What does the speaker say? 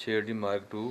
6D Mark II